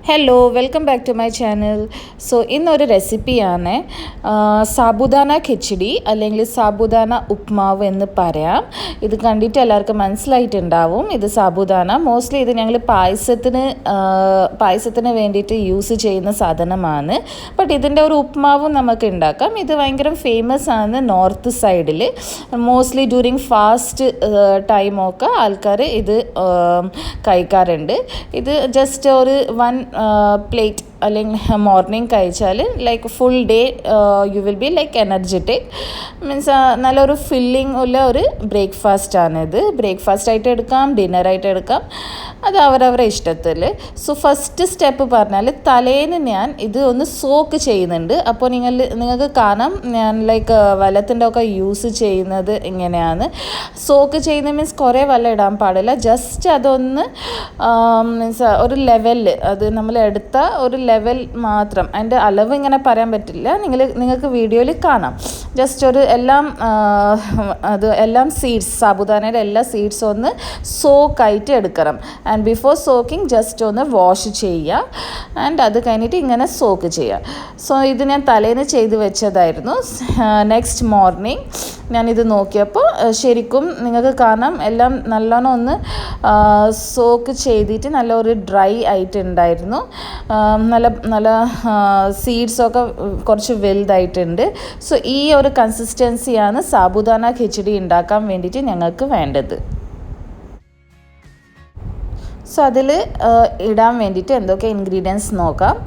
Hello welcome back to my channel. So ഇന്നൊരു റെസിപ്പിയാണ് സാബുദാന ഖിച്ചടി അല്ലെങ്കിൽ സാബുദാന ഉപ്മാവ് എന്ന് പറയാം. ഇത് കണ്ടിട്ട് എല്ലാവർക്കും മനസ്സിലായിട്ടുണ്ടാവും. ഇത് സാബുദാന മോസ്റ്റ്ലി ഇത് ഞങ്ങൾ പായസത്തിന് വേണ്ടിയിട്ട് യൂസ് ചെയ്യുന്ന സാധനമാണ്. ബട്ട് ഇതിൻ്റെ ഒരു ഉപ്മാവും നമുക്ക് ഉണ്ടാക്കാം. ഇത് ഭയങ്കര ഫേമസ് ആണ് നോർത്ത് സൈഡിൽ. മോസ്റ്റ്ലി ഡ്യൂറിങ് ഫാസ്റ്റ് ടൈമൊക്കെ ആൾക്കാർ ഇത് കഴിക്കാറുണ്ട്. ഇത് ജസ്റ്റ് ഒരു പ്ലേറ്റ് അല്ലെങ്കിൽ മോർണിംഗ് കഴിച്ചാൽ like full day you will be like energetic. Means നല്ലൊരു ഫില്ലിംഗ് ഉള്ള ഒരു ബ്രേക്ക്ഫാസ്റ്റാണിത്. ബ്രേക്ക്ഫാസ്റ്റായിട്ട് എടുക്കാം, ഡിന്നറായിട്ട് എടുക്കാം, അത് അവരവരുടെ ഇഷ്ടത്തിൽ. സോ ഫസ്റ്റ് സ്റ്റെപ്പ് പറഞ്ഞാൽ തലേന്ന് ഞാൻ ഇത് ഒന്ന് സോക്ക് ചെയ്യുന്നുണ്ട്. അപ്പോൾ നിങ്ങൾക്ക് കാണാം ഞാൻ ലൈക്ക് വെള്ളത്തിൻ്റെ ഒക്കെ യൂസ് ചെയ്യുന്നത് ഇങ്ങനെയാണ്. സോക്ക് ചെയ്യുന്നത് മീൻസ് കുറേ വെള്ളം ഇടാൻ പാടില്ല. ജസ്റ്റ് അതൊന്ന് മീൻസ് ഒരു ലെവലിൽ അത് നമ്മൾ എടുത്ത ഒരു ലെവൽ മാത്രം. അതിൻ്റെ അളവ് ഇങ്ങനെ പറയാൻ പറ്റില്ല, നിങ്ങൾക്ക് വീഡിയോയിൽ കാണാം. ജസ്റ്റ് ഒരു എല്ലാം സീഡ്സ്, സാബുദാനയുടെ എല്ലാ സീഡ്സും ഒന്ന് സോക്കായിട്ട് എടുക്കണം. ആൻഡ് ബിഫോർ സോക്കിങ് ജസ്റ്റ് ഒന്ന് വാഷ് ചെയ്യുക. ആൻഡ് അത് കഴിഞ്ഞിട്ട് ഇങ്ങനെ സോക്ക് ചെയ്യുക. സോ ഇത് ഞാൻ തലേന്ന് ചെയ്ത് വെച്ചതായിരുന്നു. നെക്സ്റ്റ് മോർണിംഗ് ഞാനിത് നോക്കിയപ്പോൾ ശരിക്കും നിങ്ങൾക്ക് കാണാം എല്ലാം നല്ലോണം ഒന്ന് സോക്ക് ചെയ്തിട്ട് നല്ല ഒരു ഡ്രൈ ആയിട്ടുണ്ടായിരുന്നു. നല്ല സീഡ്സൊക്കെ കുറച്ച് വലുതായിട്ടുണ്ട്. സോ ഈ ഒരു കൺസിസ്റ്റൻസിയാണ് സാബുദാന ഖിച്ചടി ഉണ്ടാക്കാൻ വേണ്ടിയിട്ട് ഞങ്ങൾക്ക് വേണ്ടത്. സോ അതിൽ ഇടാൻ വേണ്ടിയിട്ട് എന്തൊക്കെ ഇൻഗ്രീഡിയൻസ് നോക്കാം.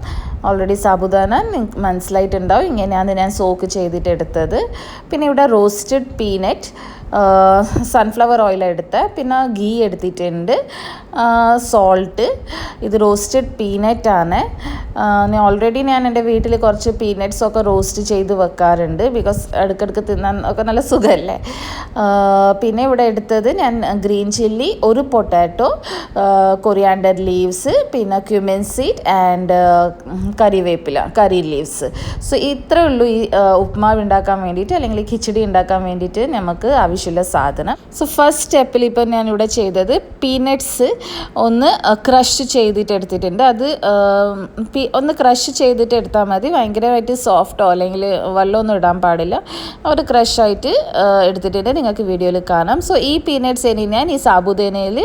ഓൾറെഡി സാബുദാന നിങ്ങൾക്ക് മനസ്സിലായിട്ടുണ്ടാവും, ഇങ്ങനെയാണ് ഞാൻ സോക്ക് ചെയ്തിട്ട് എടുത്തത്. പിന്നെ ഇവിടെ റോസ്റ്റഡ് പീനട്ട്, സൺഫ്ലവർ ഓയിൽ എടുത്ത്, പിന്നെ ഗീ എടുത്തിട്ടുണ്ട്, സോൾട്ട്. ഇത് റോസ്റ്റഡ് പീനട്ടാണ്. ഓൾറെഡി ഞാൻ എൻ്റെ വീട്ടിൽ കുറച്ച് പീനട്ട്സൊക്കെ റോസ്റ്റ് ചെയ്ത് വെക്കാറുണ്ട്. ബിക്കോസ് ഇടയ്ക്കിടയ്ക്ക് തിന്നാൻ ഒക്കെ നല്ല സുഖമല്ലേ. പിന്നെ ഇവിടെ എടുത്തത് ഞാൻ ഗ്രീൻ ചില്ലി, ഒരു പൊട്ടാറ്റോ, കൊറിയാണ്ടർ ലീവ്സ്, പിന്നെ cumin seed and curry leaves. So ഇത്രയേ ഉള്ളൂ ഈ ഉപ്മാവ് ഉണ്ടാക്കാൻ വേണ്ടിയിട്ട് അല്ലെങ്കിൽ ഖിച്ചടി ഉണ്ടാക്കാൻ വേണ്ടിയിട്ട് നമുക്ക് ആവശ്യമുള്ള സാധനം. സോ ഫസ്റ്റ് സ്റ്റെപ്പിൽ ഇപ്പോൾ ഞാനിവിടെ ചെയ്തത് പീനട്ട്സ് ഒന്ന് ക്രഷ് ചെയ്തിട്ട് എടുത്തിട്ടുണ്ട്. അത് ഒന്ന് ക്രഷ് ചെയ്തിട്ട് എടുത്താൽ മതി. ഭയങ്കരമായിട്ട് സോഫ്റ്റോ അല്ലെങ്കിൽ വെള്ളമൊന്നും ഇടാൻ പാടില്ല. ഒരു ക്രഷായിട്ട് എടുത്തിട്ടുണ്ട്, നിങ്ങൾക്ക് വീഡിയോയിൽ കാണാം. സോ ഈ പീനട്ട്സ് ഇനി ഞാൻ ഈ സാബുദാനയിൽ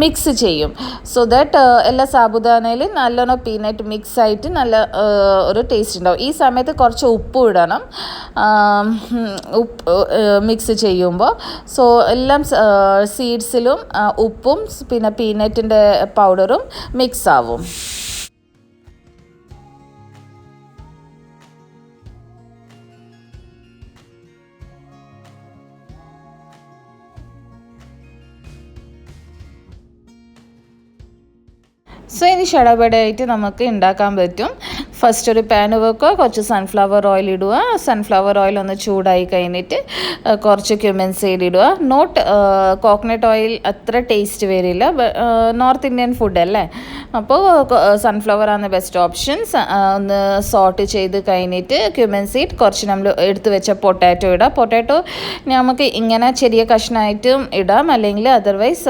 മിക്സ് ചെയ്യും. സോ ദാറ്റ് എല്ലാ സാബുദാനയിൽ നല്ലോണം പീനട്ട് മിക്സ് ആയിട്ട് നല്ല ഒരു ടേസ്റ്റ് ഉണ്ടാവും. ഈ സമയത്ത് കുറച്ച് ഉപ്പും ഇടണം ഉപ്പ് മിക്സ് ചെയ്യുമ്പോൾ. സോ എല്ലാം സീഡ്സിലും ഉപ്പും പിന്നെ പീനട്ടിൻ്റെ പൗഡറും മിക്സ് ആവും. സോ ഇനി ഷടപടയായിട്ട് നമുക്ക് ഉണ്ടാക്കാൻ പറ്റും. ഫസ്റ്റ് ഒരു പാൻ വെക്കുക, കുറച്ച് സൺഫ്ലവർ ഓയിൽ ഇടുക. സൺഫ്ലവർ ഓയിൽ ഒന്ന് ചൂടായി കഴിഞ്ഞിട്ട് കുറച്ച് ക്യുമിൻ സീഡ് ഇടുക. നോട്ട് കോക്കനട്ട് ഓയിൽ അത്ര ടേസ്റ്റ് വരില്ല, നോർത്ത് ഇന്ത്യൻ ഫുഡ് അല്ലേ, അപ്പോൾ സൺഫ്ലവർ ആണ് ബെസ്റ്റ് ഓപ്ഷൻസ്. ഒന്ന് സോട്ട് ചെയ്ത് കഴിഞ്ഞിട്ട് ക്യുമിൻ സീഡ്, കുറച്ച് നമ്മൾ എടുത്ത് വെച്ച പൊട്ടാറ്റോ ഇടാം. പൊട്ടാറ്റോ നമുക്ക് ഇങ്ങനെ ചെറിയ കഷ്ണമായിട്ടും ഇടാം, അല്ലെങ്കിൽ അതർവൈസ്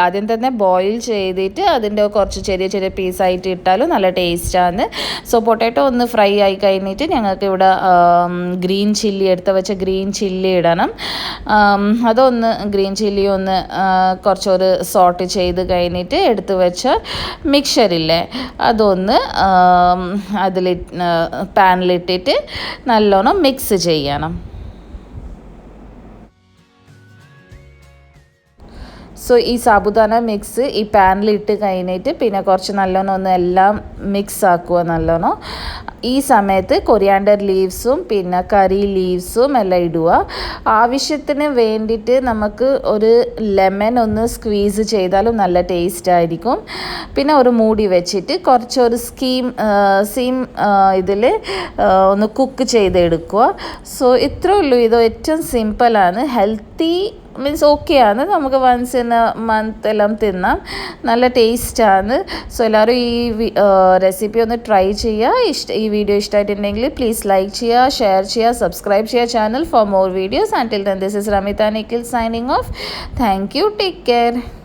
ആദ്യം തന്നെ ബോയിൽ ചെയ്തിട്ട് അതിൻ്റെ കുറച്ച് ചെറിയ ചെറിയ പീസായിട്ട് ഇട്ടാലും നല്ല ടേസ്റ്റാണ്. സോ പൊട്ടാറ്റോ ഒന്ന് ഫ്രൈ ആയി കഴിഞ്ഞിട്ട് ഞങ്ങൾക്ക് ഇവിടെ ഗ്രീൻ ചില്ലി എടുത്ത് വെച്ച ഗ്രീൻ ചില്ലി ഇടണം. അതൊന്ന് ഗ്രീൻ ചില്ലി ഒന്ന് കുറച്ചൊരു സോട്ട് ചെയ്ത് കഴിഞ്ഞിട്ട് എടുത്ത് വെച്ച മിക്സറില്ലേ അതൊന്ന് പാനിലിട്ടിട്ട് നല്ലോണം മിക്സ് ചെയ്യണം. സോ ഈ സാബുദാന മിക്സ് ഈ പാനിലിട്ട് കഴിഞ്ഞിട്ട് പിന്നെ കുറച്ച് നല്ലോണം ഒന്ന് എല്ലാം മിക്സ് ആക്കുക നല്ലോണം. ഈ സമയത്ത് കൊറിയാണ്ടർ ലീവ്സും പിന്നെ കറി ലീവ്സും എല്ലാം ഇടുക. ആവശ്യത്തിന് വേണ്ടിയിട്ട് നമുക്ക് ഒരു ലെമൺ ഒന്ന് സ്ക്വീസ് ചെയ്താലും നല്ല ടേസ്റ്റ് ആയിരിക്കും. പിന്നെ ഒരു മൂടി വെച്ചിട്ട് കുറച്ചൊരു സീം ഇതിൽ ഒന്ന് കുക്ക് ചെയ്തെടുക്കുക. സോ ഇത്രയേ ഉള്ളൂ. ഇത് ഏറ്റവും സിമ്പിളാണ്, ഹെൽത്തി മീൻസ് ഓക്കെയാണ്, നമുക്ക് വൺസ് ഇൻ എ മന്ത് എല്ലാം തിന്നാം, നല്ല ടേസ്റ്റാണ്. സോ എല്ലാവരും ഈ റെസിപ്പി ഒന്ന് ട്രൈ ചെയ്യുക. ഈ വീഡിയോ ഇഷ്ടമായിട്ടുണ്ടെങ്കിൽ പ്ലീസ് ലൈക്ക് ചെയ്യുക, ഷെയർ ചെയ്യുക, സബ്സ്ക്രൈബ് ചെയ്യുക channel for more videos. Until then, this is Ramita Nikhil signing off. Thank you. Take care.